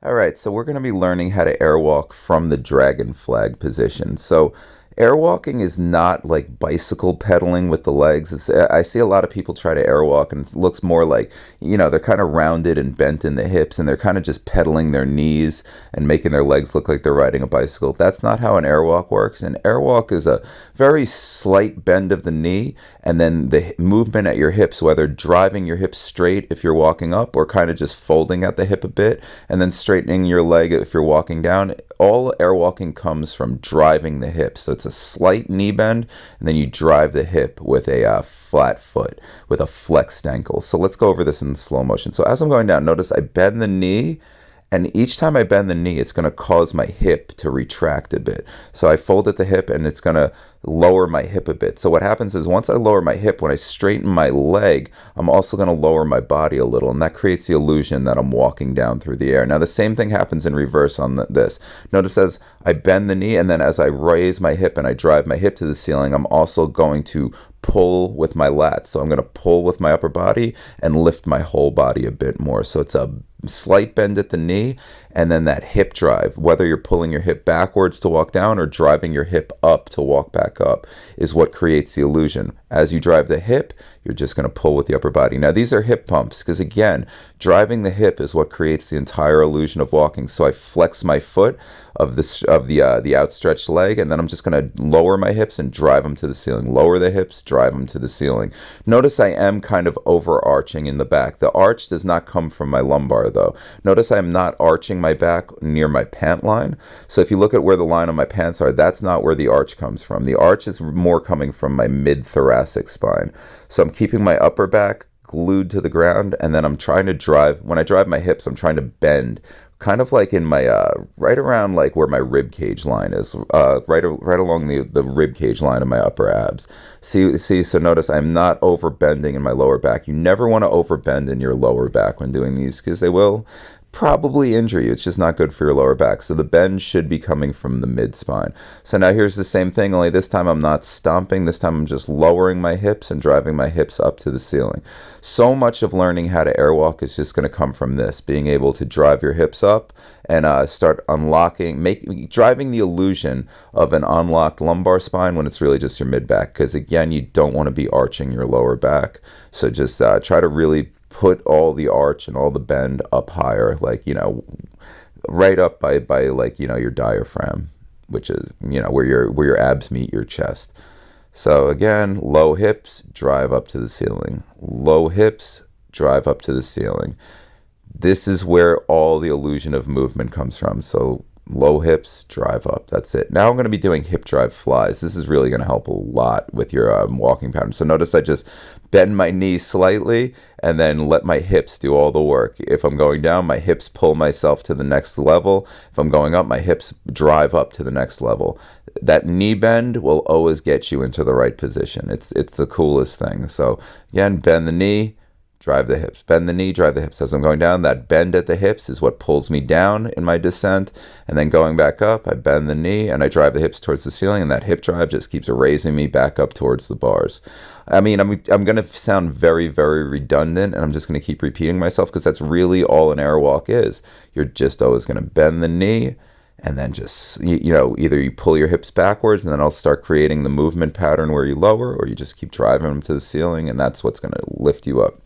Alright, so we're going to be learning how to airwalk from the dragon flag position. So airwalking is not like bicycle pedaling with the legs. I see a lot of people try to airwalk and it looks more like, they're kind of rounded and bent in the hips and they're kind of just pedaling their knees and making their legs look like they're riding a bicycle. That's not how an airwalk works. An airwalk is a very slight bend of the knee and then the movement at your hips, whether driving your hips straight if you're walking up or kind of just folding at the hip a bit and then straightening your leg if you're walking down. All airwalking comes from driving the hips. So it's a slight knee bend, and then you drive the hip with a flat foot, with a flexed ankle. So let's go over this in slow motion. So as I'm going down, notice I bend the knee, and each time I bend the knee, it's going to cause my hip to retract a bit. So I fold at the hip, and it's going to lower my hip a bit. So what happens is once I lower my hip, when I straighten my leg, I'm also going to lower my body a little, and that creates the illusion that I'm walking down through the air. Now the same thing happens in reverse on this. Notice as I bend the knee, and then as I raise my hip and I drive my hip to the ceiling, I'm also going to pull with my lats. So I'm going to pull with my upper body and lift my whole body a bit more. So it's a slight bend at the knee and then that hip drive, whether you're pulling your hip backwards to walk down or driving your hip up to walk back up, is what creates the illusion. As you drive the hip, you're just going to pull with the upper body. Now these are hip pumps because again, driving the hip is what creates the entire illusion of walking. So I flex my foot of the outstretched leg, and then I'm just going to lower my hips and drive them to the ceiling. Lower the hips, drive them to the ceiling. Notice I am kind of overarching in the back. The arch does not come from my lumbar though. Notice I'm not arching my back near my pant line. So if you look at where the line on my pants are, that's not where the arch comes from. The arch is more coming from my mid-thoracic spine. So I'm keeping my upper back glued to the ground, and then I'm trying to drive. When I drive my hips, I'm trying to bend kind of like in my right around like where my rib cage line is, right along the rib cage line of my upper abs. See, so notice I'm not over bending in my lower back. You never want to over bend in your lower back when doing these because they will probably injure you. It's just not good for your lower back. So the bend should be coming from the mid spine. So now here's the same thing, only this time I'm not stomping. This time I'm just lowering my hips and driving my hips up to the ceiling. So much of learning how to airwalk is just going to come from this, being able to drive your hips up and start unlocking, driving the illusion of an unlocked lumbar spine when it's really just your mid back. Because again, you don't want to be arching your lower back. So just try to really put all the arch and all the bend up higher, like, right up by like, your diaphragm, which is, where your abs meet your chest. So again, low hips, drive up to the ceiling. Low hips, drive up to the ceiling. This is where all the illusion of movement comes from. So low hips, drive up. That's it. Now I'm going to be doing hip drive flies. This is really going to help a lot with your walking pattern. So notice I just bend my knee slightly and then let my hips do all the work. If I'm going down, my hips pull myself to the next level. If I'm going up, my hips drive up to the next level. That knee bend will always get you into the right position. It's the coolest thing. So again, bend the knee, drive the hips. Bend the knee, drive the hips. As I'm going down, that bend at the hips is what pulls me down in my descent. And then going back up, I bend the knee and I drive the hips towards the ceiling, and that hip drive just keeps raising me back up towards the bars. I mean, I'm going to sound very, very redundant, and I'm just going to keep repeating myself because that's really all an airwalk is. You're just always going to bend the knee, and then just, either you pull your hips backwards and then I'll start creating the movement pattern where you lower, or you just keep driving them to the ceiling, and that's what's going to lift you up.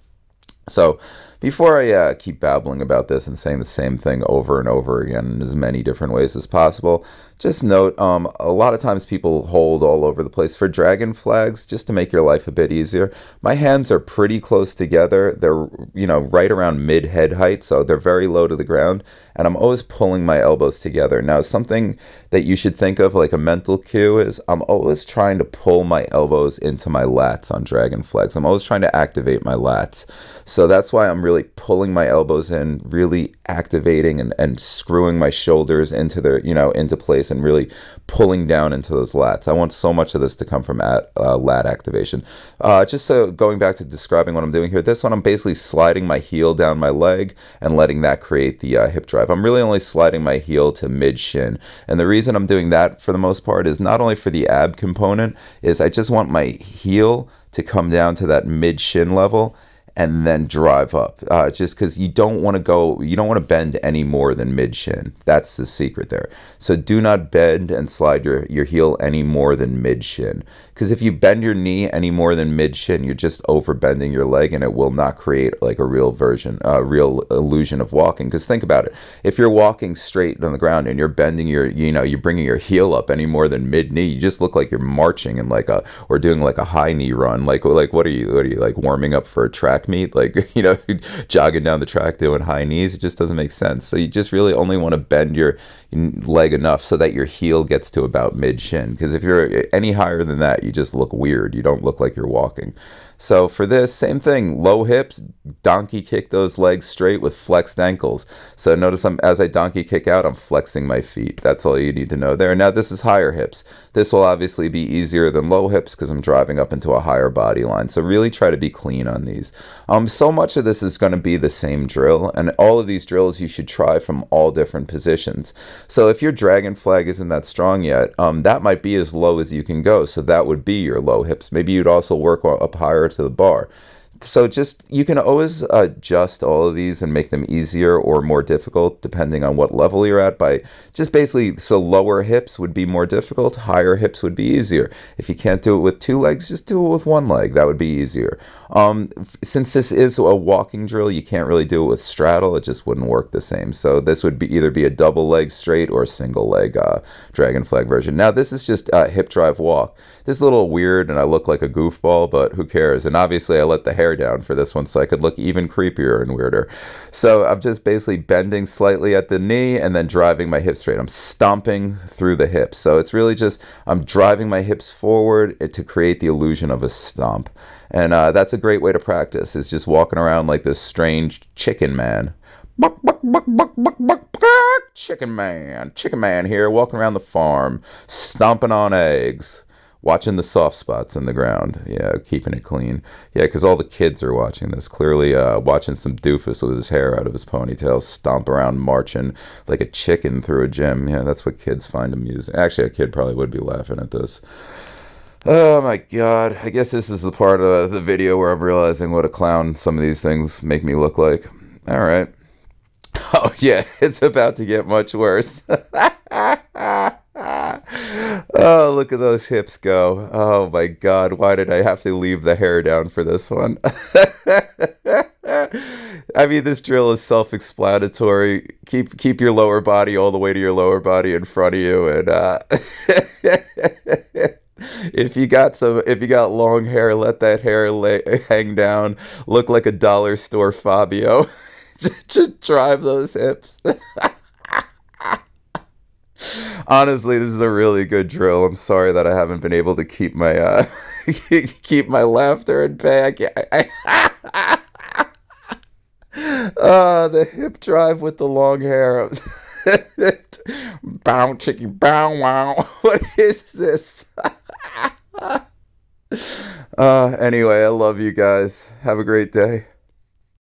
So before I keep babbling about this and saying the same thing over and over again in as many different ways as possible, just note, a lot of times people hold all over the place. For dragon flags, just to make your life a bit easier, my hands are pretty close together. They're, right around mid-head height, so they're very low to the ground, and I'm always pulling my elbows together. Now, something that you should think of like a mental cue is I'm always trying to pull my elbows into my lats on dragon flags. I'm always trying to activate my lats. So that's why I'm really pulling my elbows in, really activating and screwing my shoulders into their, into place this and really pulling down into those lats. I want so much of this to come from lat activation. Just so going back to describing what I'm doing here, this one I'm basically sliding my heel down my leg and letting that create the hip drive. I'm really only sliding my heel to mid shin, and the reason I'm doing that for the most part is not only for the ab component, is I just want my heel to come down to that mid shin level and then drive up, just because you don't want to bend any more than mid shin. That's the secret there. So do not bend and slide your heel any more than mid shin, because if you bend your knee any more than mid shin, you're just over bending your leg, and it will not create like a real real illusion of walking. Because think about it, if you're walking straight on the ground and you're bending you're bringing your heel up any more than mid knee, you just look like you're marching in or doing like a high knee run. Like what are you like warming up for a track meet, like jogging down the track doing high knees? It just doesn't make sense. So you just really only want to bend your leg enough so that your heel gets to about mid shin, because if you're any higher than that, you just look weird. You don't look like you're walking. So for this, same thing, low hips, donkey kick those legs straight with flexed ankles. So notice as I donkey kick out, I'm flexing my feet. That's all you need to know there. Now this is higher hips. This will obviously be easier than low hips because I'm driving up into a higher body line. So really try to be clean on these. So much of this is going to be the same drill, and all of these drills you should try from all different positions. So if your dragon flag isn't that strong yet, that might be as low as you can go. So that would be your low hips. Maybe you'd also work up higher to the bar. So you can always adjust all of these and make them easier or more difficult depending on what level you're at, by just basically, so lower hips would be more difficult, higher hips would be easier. If you can't do it with two legs, just do it with one leg. That would be easier. Since this is a walking drill, you can't really do it with straddle. It just wouldn't work the same. So this would either be a double leg straight or a single leg dragon flag version. Now this is just hip drive walk. This is a little weird and I look like a goofball, but who cares? And obviously I let the hair down for this one so I could look even creepier and weirder. So I'm just basically bending slightly at the knee and then driving my hips straight. I'm stomping through the hips. So it's really just, I'm driving my hips forward to create the illusion of a stomp. And that's a great way to practice, is just walking around like this strange chicken man. Chicken man here, walking around the farm, stomping on eggs. Watching the soft spots in the ground. Yeah, keeping it clean. Yeah, because all the kids are watching this. Clearly watching some doofus with his hair out of his ponytail stomp around marching like a chicken through a gym. Yeah, that's what kids find amusing. Actually, a kid probably would be laughing at this. Oh my god. I guess this is the part of the video where I'm realizing what a clown some of these things make me look like. Alright. Oh yeah, it's about to get much worse. Oh, look at those hips go. Oh my god, why did I have to leave the hair down for this one? I mean, this drill is self-explanatory. Keep your lower body all the way to your lower body in front of you, and if you got long hair, let that hair hang down. Look like a dollar store Fabio. Just drive those hips. Honestly, this is a really good drill. I'm sorry that I haven't been able to keep my keep my laughter in bay. The hip drive with the long hair. Bow chicky bow wow. What is this? Anyway, I love you guys. Have a great day.